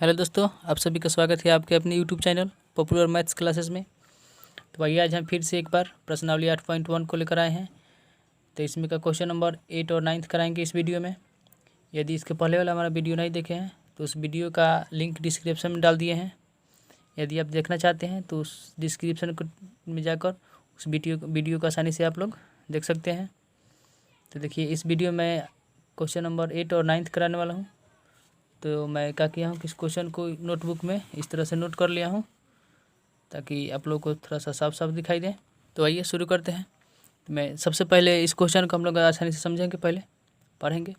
Hello दोस्तों, आप सभी का स्वागत है आपके अपने YouTube channel popular maths classes में। तो आइए आज हम फिर से एक बार प्रश्नावली 8.1 को लेकर आए हैं। तो इसमें का क्वेश्चन नंबर 8 और 9 कराएंगे इस वीडियो में। यदि इसके पहले वाला हमारा वीडियो नहीं देखे हैं तो उस वीडियो का लिंक डिस्क्रिप्शन में डाल दिए हैं। यदि आप देखना चाहते हैं तो उस डिस्क्रिप्शन में जाकर उस वीडियो को आसानी से आप लोग देख सकते हैं। तो देखिए, इस वीडियो में क्वेश्चन नंबर 8 और 9 कराने वाला हूँ। तो मैं क्या किया हूँ कि इस क्वेश्चन को नोटबुक में इस तरह से नोट कर लिया हूँ ताकि आप लोग को थोड़ा सा साफ साफ दिखाई दे। तो आइए शुरू करते हैं। मैं सबसे पहले इस क्वेश्चन को हम लोग आसानी से समझेंगे, पहले पढ़ेंगे।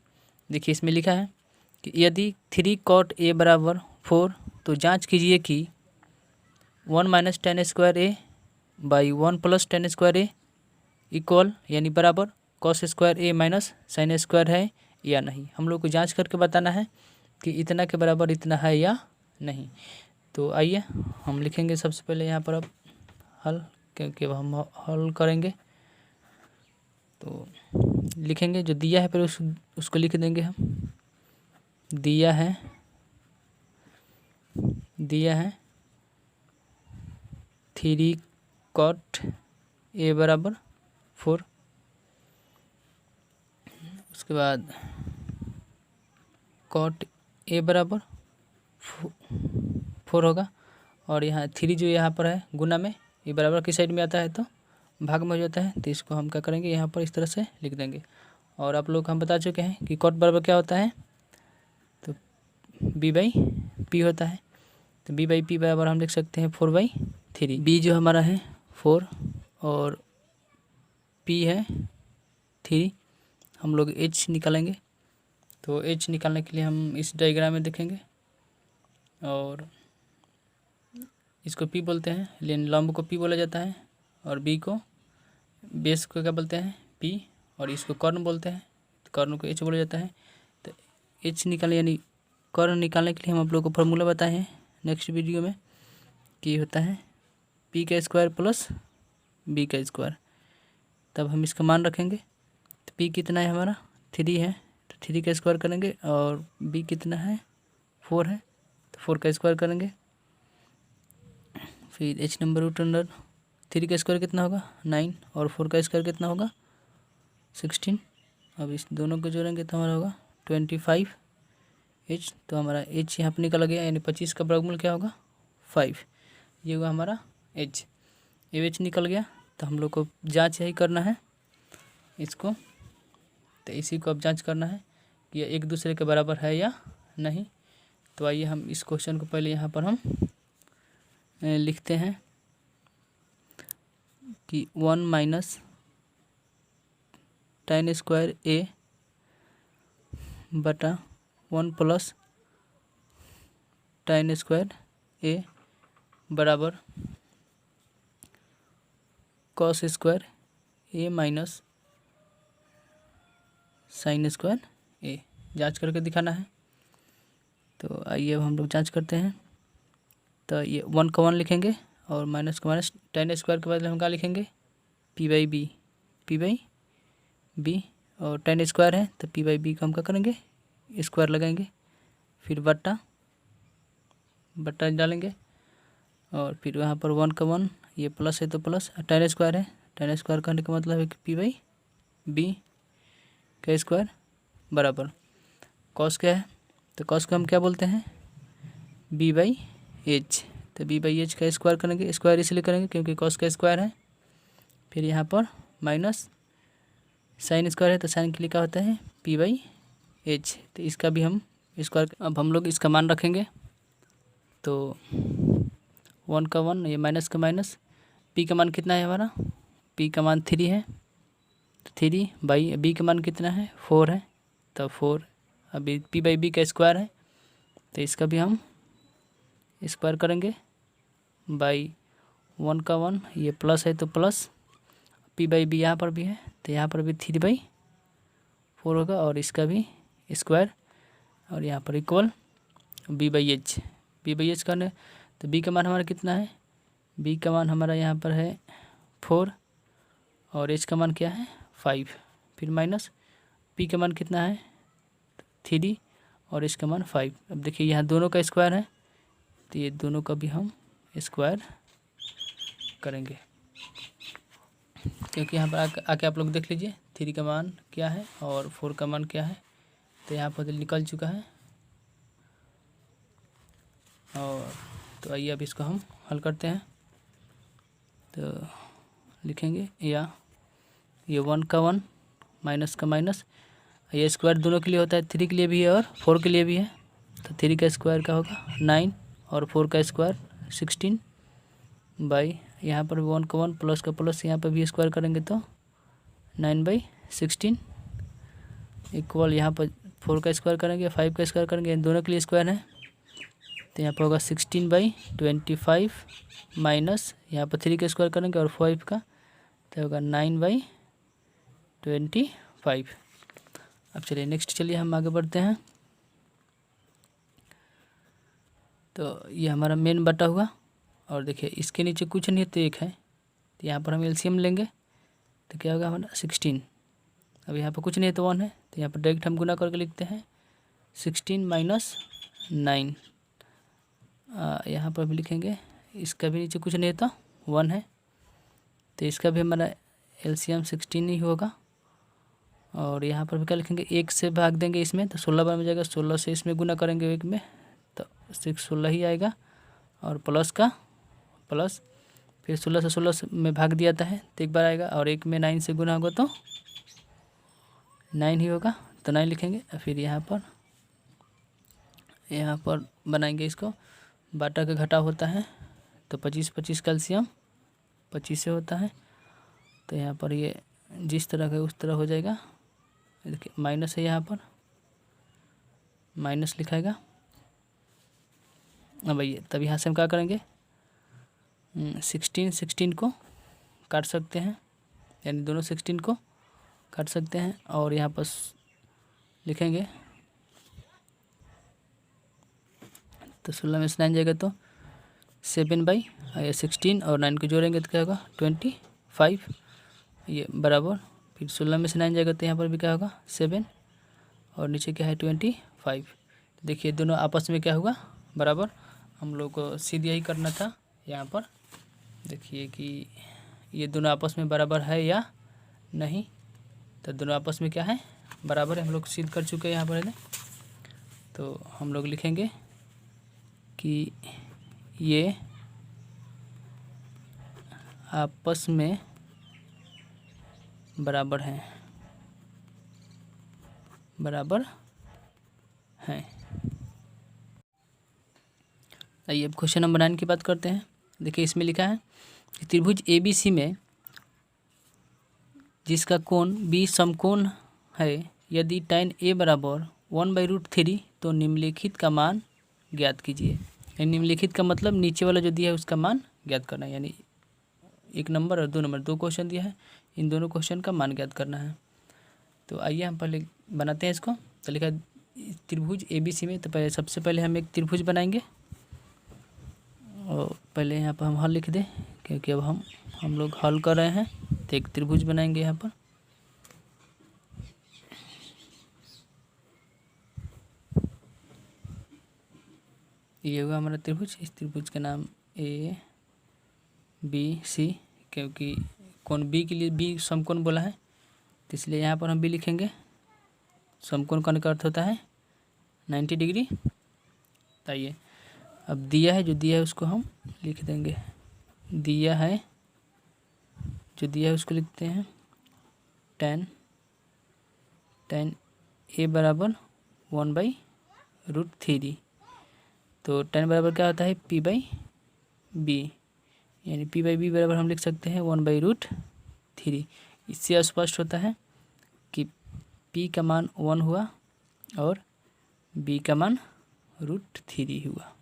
देखिए, इसमें लिखा है कि यदि 3 cot a बराबर 4 तो जांच कीजिए कि 1 - tan square a by 1 + tan square a equal यानी बराबर cos square a minus sin square है या नहीं। हम लोग को जांच करके बताना है कि इतना के बराबर इतना है या नहीं। तो आइए हम लिखेंगे सबसे पहले यहाँ पर अब हल, क्योंकि हम हल करेंगे तो लिखेंगे जो दिया है फिर उसको लिख देंगे हम। दिया है 3 cot a बराबर 4। उसके बाद cot a बराबर 4 होगा और यहाँ 3 जो यहाँ पर है गुना में, ये बराबर की साइड में आता है तो भाग में हो जाता है। तो इसको हम क्या करेंगे, यहाँ पर इस तरह से लिख देंगे। और आप लोग हम बता चुके हैं कि cot बराबर क्या होता है, तो b/p होता है। तो b/p बराबर हम लिख सकते हैं 4/3। b जो हमारा है 4 और p है 3। हम लोग h निकालेंगे। तो h निकालने के लिए हम इस डायग्राम में देखेंगे और इसको p बोलते हैं, लेकिन लंब को p बोला जाता है और b को, बेस को क्या बोलते हैं p, और इसको कर्ण बोलते हैं, तो कर्ण को h बोला जाता है। तो h निकालने यानी कर्ण निकालने के लिए हम आप लोगों को फॉर्मूला बताए हैं नेक्स्ट वीडियो में कि होता है p का स्क्वायर प्लस b का स्क्वायर। तब हम इसका मान रखेंगे। तो p कितना है हमारा 3 है, तो 3 का स्क्वायर करेंगे, और b कितना है 4 है तो 4 का स्क्वायर करेंगे। फिर h नंबर रूट अंडर 3 का स्क्वायर कितना होगा 9 और 4 का स्क्वायर कितना होगा 16। अब इस दोनों को जोड़ेंगे तो हमारा होगा 25h। तो हमारा h यहाँ पर निकल गया, यानी 25 का वर्गमूल क्या होगा 5। ये हुआ हमारा h। ये h निकल गया तो हम लोग को जांच यही करना है इसको। तो इसी को अब जांच करना है कि ये एक दूसरे के बराबर है या नहीं। तो आइए हम इस क्वेश्चन को पहले यहाँ पर हम लिखते हैं कि 1 - tan स्क्वायर a बटा 1 + tan स्क्वायर a बराबर cos square a minus sin square a। जांच करके दिखाना है। तो आइए अब हम लोग जांच करते हैं। तो ये 1 का 1 लिखेंगे और माइनस का माइनस, tan स्क्वायर के बदले हम क्या लिखेंगे p/b और tan स्क्वायर है तो p/b का हम क्या करेंगे स्क्वायर लगाएंगे, फिर बट्टा डालेंगे और फिर वहाँ पर 1 का 1, ये प्लस है तो प्लस, tan स्क्वायर है, tan स्क्वायर करने का मतलब है कि p/b का स्क्वायर बराबर cos क्या है, तो cos को हम क्या बोलते हैं b/h। तो b/h का स्क्वायर करेंगे, स्क्वायर इसलिए करेंगे क्योंकि cos का स्क्वायर है। फिर यहाँ पर माइनस sin स्क्वायर है तो sin के लिए क्या होता है p/h। तो इसका भी हम स्क्वायर, अब हम लोग इसका मान रखेंगे। तो 1 का 1, ये माइनस का माइनस, p का मान कितना है हमारा, p का मान 3 है, 3/b का मान कितना है 4 है, तो 4। अभी p/b का स्क्वायर है तो इसका भी हम स्क्वायर करेंगे बाई 1 का 1, ये प्लस है तो प्लस, p/b यहाँ पर भी है तो यहाँ पर भी 3/4 होगा और इसका भी स्क्वायर, और यहाँ पर इक्वल b/h करने। तो b का मान हमारा कितना है, b का मान हमारा यहाँ पर है 4 और h का मान क्या है 5। फिर माइनस p का मान कितना है 3 और h का मान 5। अब देखिए यहाँ दोनों का स्क्वायर है तो ये दोनों का भी हम स्क्वायर करेंगे, क्योंकि यहाँ पर आके आप लोग देख लीजिए 3 का मान क्या है और 4 का मान क्या है। तो यहाँ पर निकल चुका है। और तो आइए अब इसको हम हल करते हैं। तो लिखेंगे या ये 1 का 1 माइनस का माइनस, ये स्क्वायर दोनों के लिए होता है, 3 के लिए भी है और 4 के लिए भी है। तो 3 का स्क्वायर का होगा 9 और 4 का स्क्वायर 16 बाई, यहाँ पर 1 का 1 प्लस का प्लस यहाँ पर भी स्क्वायर करेंगे तो 9/16 इक्वल, यहाँ पर 4 का स्क्वायर करेंगे 5 का स्क्वायर करेंगे, इन दोनों के लिए स्क्वायर है। तो यहाँ पर होगा 16/25 माइनस यहाँ पर 3 का स्क्वायर करेंगे और 5 का, तो होगा 9/25। अब चलिए नेक्स्ट, चलिए हम आगे बढ़ते हैं। तो ये हमारा मेन बटा हुआ, और देखिए इसके नीचे कुछ नहीं है तो एक है, तो यहाँ पर हम एलसीएम लेंगे तो क्या होगा हमारा 16। अब यहाँ पर कुछ नहीं है तो 1 है, तो यहाँ पर डायरेक्ट हम गुना करके लिखते हैं 16 माइनस 9। यहाँ पर भी लिखेंगे, इसका भी नीचे कुछ नहीं है तो 1 है, तो इसका भी हमारा एलसीएम 16 ही होगा। और यहाँ पर भी क्या लिखेंगे, 1 से भाग देंगे इसमें तो 16 बार में जाएगा, 16 से इसमें गुना करेंगे 1 में तो 16 ही आएगा, और प्लस का प्लस, फिर 16 से 16 में भाग दिया था है तो एक बार आएगा, और 1 में 9 से गुना होगा तो 9 ही होगा, तो 9 लिखेंगे। फिर यहाँ पर बनाएंगे इसको, बाटा का घटा होता है तो 25/25 कैल्शियम 25 से होता है, तो यहाँ पर ये जिस तरह का उस तरह हो जाएगा। देखिए माइनस है, यहाँ पर माइनस लिखाएगा। अब आइए तब यहाँ से हम क्या करेंगे, 16 को काट सकते हैं, यानी दोनों 16 को काट सकते हैं, और यहाँ पर लिखेंगे तो 16 में से 9 जाएगा तो 7/16 और 9 को जोड़ेंगे तो क्या होगा 25, ये बराबर, फिर 16 में से 9 जाएगा तो यहाँ पर भी क्या होगा 7 और नीचे क्या है 25। देखिए दोनों आपस में क्या हुआ बराबर, हम लोग को सीधे यही करना था। यहाँ पर देखिए कि ये दोनों आपस में बराबर है या नहीं, तो दोनों आपस में क्या है बराबर है, हम लोग सिद्ध कर चुके हैं यहाँ पर है। तो हम लोग लिखेंगे कि ये आपस में बराबर हैं, बराबर हैं। आइए अब क्वेश्चन नंबर 9 की बात करते हैं। देखिए इसमें लिखा है कि त्रिभुज ABC में जिसका कोण B समकोण है, यदि tan A बराबर 1/√3 तो निम्नलिखित का मान ज्ञात कीजिए। निम्नलिखित का मतलब नीचे वाला जो दिया है उसका मान ज्ञात करना है, यानी 1 नंबर और 2 नंबर 2 क्वेश्चन दिया है, इन दोनों क्वेश्चन का मान ज्ञात करना है। तो आइए हम पहले बनाते हैं इसको। तो लिखा है त्रिभुज ABC में, तो पहले सबसे पहले हम एक त्रिभुज बनाएंगे, और पहले यहाँ पर हम हल लिख दें क्योंकि अब हम लोग हल कर रहे हैं। तो एक त्रिभुज बनाएंगे यहाँ पर, ये होगा हमारा त्रिभुज। इस त्रिभुज का नाम ABC, क्योंकि कोण B के लिए B समकोण बोला है, तो इसलिए यहाँ पर हम B लिखेंगे। समकोण का अर्थ होता है 90 डिग्री। आइए अब दिया है, जो दिया है उसको हम लिख देंगे। दिया है, जो दिया है उसको लिखते हैं tan A बराबर 1/√3। तो tan बराबर क्या होता है P/B, यानी P/B बराबर हम लिख सकते हैं 1/√3। इससे स्पष्ट होता है कि P का मान 1 हुआ और B का मान √3 हुआ।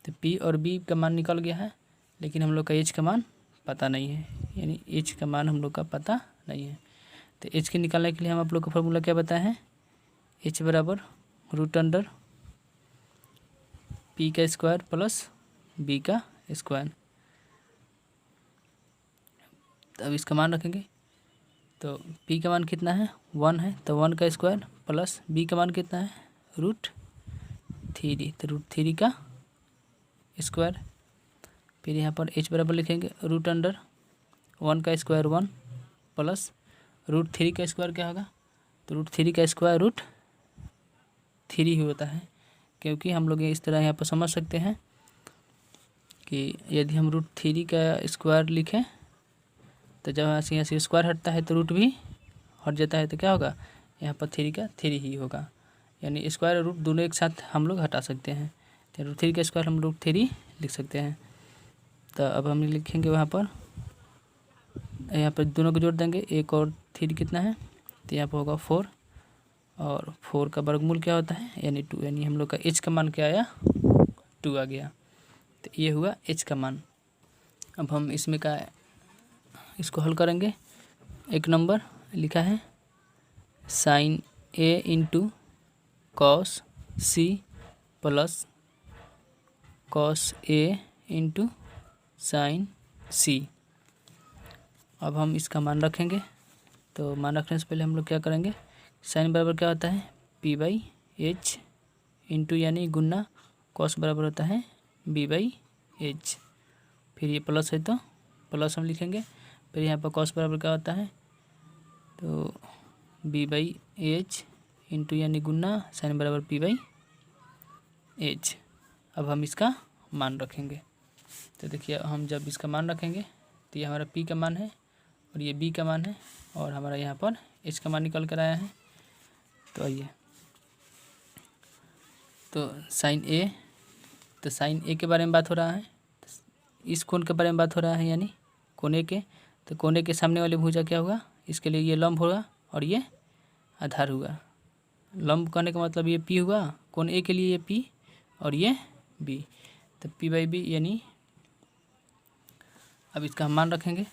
तो P और B का मान निकल गया है, लेकिन हम लोग का H का मान पता नहीं है, यानी H का मान हम लोग का पता नहीं है। तो H के निकालने के लिए हम आप लोग का फॉर्मूला क्या बताए हैं, H बराबर √P का स्क्वायर प्लस B का स्क्वायर। तो अब इसका मान रखेंगे, तो P का मान कितना है 1 है, तो 1 का स्क्वायर प्लस B का मान कितना है √3, तो √3 का स्क्वायर, फिर यहाँ पर h बराबर लिखेंगे रूट अंडर 1 का स्क्वायर 1 प्लस रूट 3 का स्क्वायर क्या होगा, तो रूट 3 का स्क्वायर रूट 3 ही होता है, क्योंकि हम लोग इस तरह यहाँ पर समझ सकते हैं कि यदि हम रूट 3 का स्क्वायर लिखें तो जब यहाँ से स्क्वायर हटता है तो रूट भी हट जाता है, तो क्या होगा यहाँ पर 3 का 3 ही होगा, यानी स्क्वायर और रूट दोनों एक साथ हम लोग हटा सकते हैं, तो रूट 3 का स्क्वायर हम रूट 3 लिख सकते हैं। तो अब हम लिखेंगे वहाँ पर, यहाँ पर दोनों को जोड़ देंगे, 1 और 3 कितना है, तो यहाँ पर होगा 4 और 4 का वर्गमूल क्या होता है यानी 2, यानी हम लोग का h का मान क्या आया 2 आ गया, तो ये हुआ h का मान। अब हम इसमें का इसको हल करेंगे। एक नंबर लिखा है sine a into cos C plus cos a into sine C. अब हम इसका मान रखेंगे, तो मान रखने से पहले हम लोग क्या करेंगे, साइन बराबर क्या होता है p बाई एच इंटू यानी गुना कॉस बराबर होता है b बाई एच, फिर ये प्लस है तो प्लस हम लिखेंगे, फिर यहाँ पर कॉस बराबर क्या होता है तो b बाई एच इंटू यानी गुना साइन बराबर p बाई एच। अब हम इसका मान रखेंगे, तो देखिए हम जब इसका मान रखेंगे तो ये हमारा p का मान है और ये b का मान है और हमारा यहाँ पर h का मान निकल कर आया है। तो आइए, तो साइन a, तो साइन a के बारे में बात हो रहा है, इस कोण के बारे में बात हो रहा है यानी कोने के, तो कोने के सामने वाली भुजा क्या होगा, इसके लिए ये लंब होगा और ये आधार हुआ। लंब करने का मतलब ये p हुआ, कोण a के लिए ये p और ये b, तो p बाई b यानी, अब इसका हम मान रखेंगे।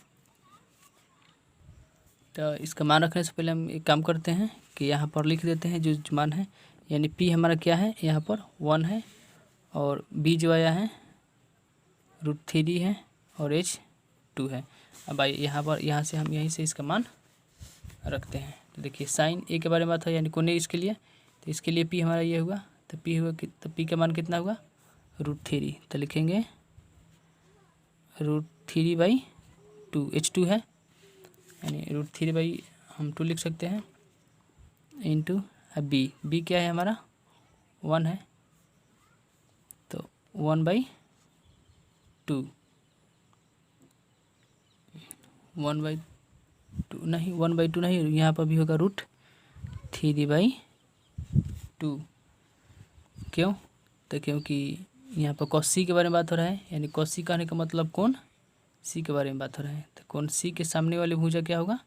तो इसका मान रखने से पहले हम एक काम करते हैं कि यहाँ पर लिख देते हैं जो मान है, यानी p हमारा क्या है यहाँ पर 1 है और b जो आया है रूट 3 है और h 2 है। अब आइए यहाँ पर यहाँ से हम यहीं से इसका मान रखते हैं। तो देखिए साइन a के बारे में बात है यानी कोने इसके लिए, तो इसके लिए p हमारा ये हुआ, तो p हुआ तो p का मान कितना हुआ रूट 3, तो लिखेंगे रूट 3 बाई 2, h 2 है यानी रूट 3 बाई हम 2 लिख सकते हैं इंटू b क्या है हमारा 1 है, तो 1 बाई 2, 1 बाई 2 नहीं, 1 बाई 2 नहीं, यहाँ पर भी होगा रूट 3 बाई 2। क्यों, तो क्योंकि यहाँ पर कॉस सी के बारे में बात हो रहा है, यानी कॉस सी कहने का मतलब कौन सी के बारे में बात हो रहा है, तो कौन सी के सामने वाली भुजा क्या होगा,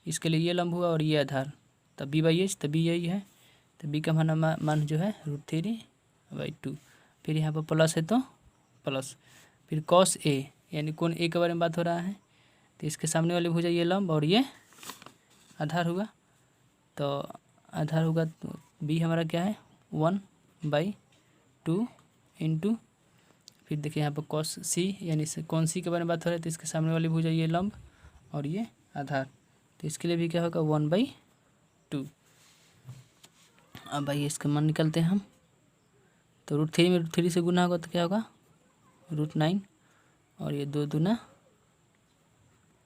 इसके लिए ये लंब हुआ और ये आधार, तब b बाई एच, तब b यही है, तो b का मान जो है रूट 3 बाई 2, फिर यहाँ पर प्लस है तो प्लस, फिर कॉस a यानी कौन a के बारे में बात हो रहा है, तो इसके सामने वाली भुजा ये लंब और ये आधार हुआ, तो आधार होगा तो b हमारा क्या है 1 बाई 2 इंटू, फिर देखिए यहाँ पर कॉस सी यानी कौन सी के बारे में बात हो रही है, तो इसके सामने वाली भुजा ये लंब और ये आधार, तो इसके लिए भी क्या होगा 1 बाई 2। अब भाई इसका मान निकलते हैं हम, तो रूट 3 में रूट 3 से गुना होगा तो क्या होगा रूट 9 और ये 2 दूना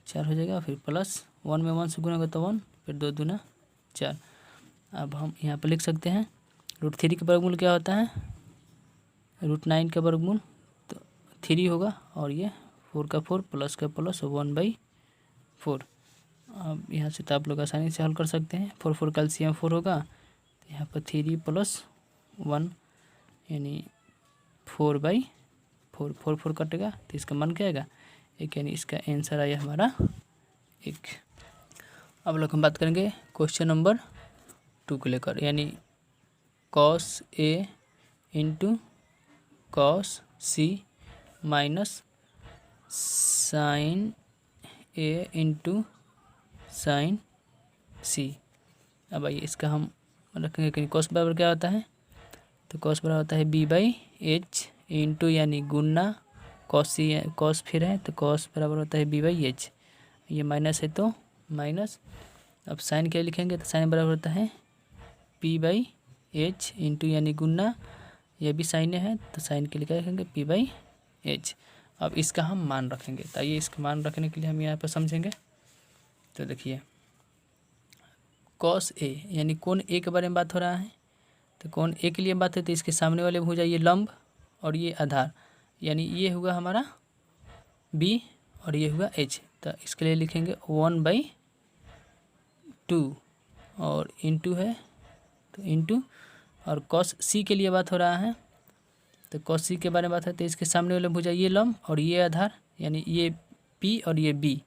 4 हो जाएगा, फिर प्लस 1 में 1 से गुना होगा तो 1, फिर 2 दूना 4। अब हम यहाँ पर लिख सकते हैं रूट 3 का वर्गमूल क्या होता है रूट 9 का वर्गमूल, तो 3 होगा और ये 4 का 4 प्लस का प्लस 1 बाई 4। अब यहाँ से तो आप लोग आसानी से हल कर सकते हैं, 4 4 कैल्शियम 4 होगा, तो यहाँ पर 3 प्लस 1 यानी 4 बाई 4, 4 4 कटेगा तो इसका मान क्या आएगा 1, यानी इसका आंसर आया हमारा 1। अब लोग हम बात करेंगे क्वेश्चन नंबर 2 को लेकर, यानी cos a into cos C minus sine a into sine C. अब आइए इसका हम रखेंगे कि कॉस बराबर क्या होता है, तो कॉस बराबर होता है b बाई एच इंटू यानी गुना कॉस सी, कॉस फिर है तो कॉस बराबर होता है b बाई एच, ये माइनस है तो माइनस। अब साइन क्या लिखेंगे, तो साइन बराबर होता है p बाई एच इंटू यानी गुना, ये भी साइन है तो साइन के लिए क्या लिखेंगे p बाई एच। अब इसका हम मान रखेंगे, तो आइए इसका मान रखने के लिए हम यहाँ पर समझेंगे। तो देखिए कॉस ए यानी कोण ए के बारे में बात हो रहा है, तो कोण ए के लिए बात है तो इसके सामने वाले भुजा ये लंब और ये आधार, यानी ये हुआ हमारा बी और ये हुआ एच। तो इसके लिए लिखेंगे 1/2 और इंटू है तो इंटू, और कॉस सी के लिए बात हो रहा है, तो कॉस सी के बारे में बात है तो इसके सामने वाले भुजा ये लंब और ये आधार, यानी ये पी और ये बी।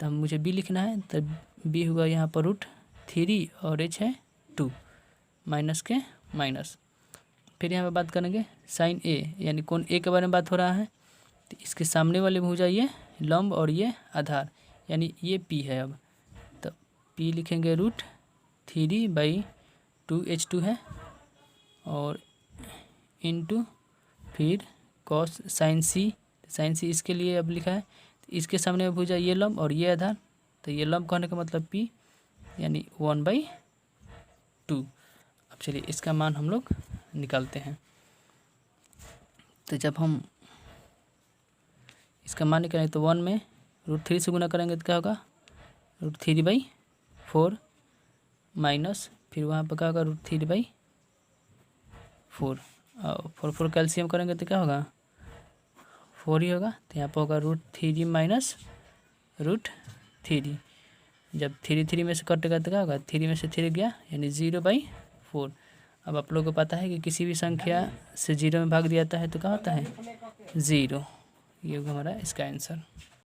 तो हम मुझे बी लिखना है, तो बी हुआ यहाँ पर √3 और एच है 2, माइनस के माइनस। फिर यहाँ पे बात करेंगे साइन ए, यानी कोण ए के बारे में बात हो रहा है, तो इसके सामने वाले भुजा ये लंब और ये आधार, यानी ये पी है। अब तो पी लिखेंगे √3/2h2 है और इंटू फिर कॉस साइन सी इसके लिए अब लिखा है, तो इसके सामने भुजा ये लंब और ये आधार, तो ये लंब कहने का मतलब पी, यानी 1/2। अब चलिए इसका मान हम लोग निकालते हैं। तो जब हम इसका मान निकालेंगे तो 1 में √3 से गुना करेंगे तो क्या होगा √3/4 माइनस, फिर वहाँ पर क्या होगा √3/4 और 4 कैल्शियम करेंगे तो क्या होगा 4 ही होगा, तो यहाँ पर होगा √3 माइनस √3। जब 3 में से कटेगा तो क्या होगा 3 में से 3 गया, यानी 0/4। अब आप लोगों को पता है कि किसी भी संख्या से 0 में भाग दिया जाता है तो क्या होता है 0। ये होगा हमारा इसका आंसर।